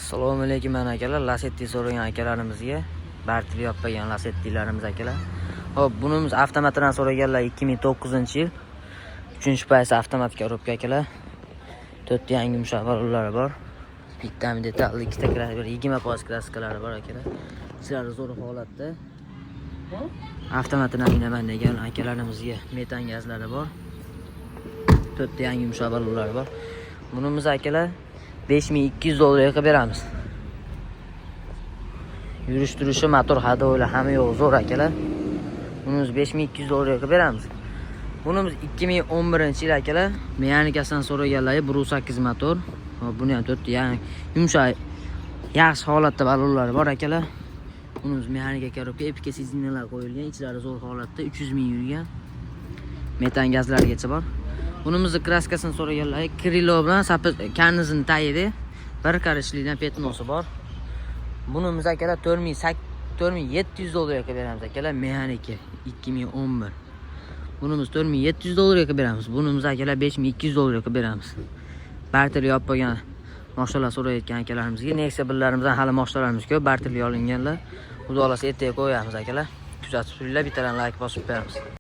Assalomu alaykum akalar. Lasetti so'ragan akalarimizga bartili yopgan Lasettilarimiz akalar. Hop, bunimiz avtomatdan so'raganlar 2009-yil. 3-paysi avtomat korobka akalar. 4 yangi mushavarlari bor. Bittami detalli, ikkita kraska, 20% kraskalari bor akalar. Sizlar zo'r holatda. Avtomatdan minaman degan akalarimizga metan gazlari bor. 4 yangi mushavarlari bor. Bunimiz akalar $5200 qilib beramiz. Yurishtirishi, motor hadolar hamma yo'q zo'r akalar. Bunimiz $5200 qilib beramiz. Bunimiz 2011-yil akalar. Mexanikasidan so'raganlar 1.8 motor. Buni ham 4 yangi yumshoq yaxshi holatda ballonlari bor akalar. Bunimiz mexanika korobka, epika sizinalar qo'yilgan, ichlari zo'r holatda, 300 ming yurgan. Metan gazlargacha bor. Bunimizni kraskasini so'raganlar, krilo bilan kanizini tayidi, bir qarishlikdan petnosi bor. Bunimiz akalar $4700 qilib beramiz akalar, mexanika 2011. Bunimiz $4700 qilib beramiz. Bunimiz akalar $5200 qilib beramiz. Bartili yopib qo'ygan mashinalar so'rayotgan akalarimizga Nexia birlarimizdan hali mashinalarimiz ko'p, bartili olinganlar. Xudo xolasa ertaga qo'yamiz akalar. Kuzatib turinglar, bittadan like bosib beramiz.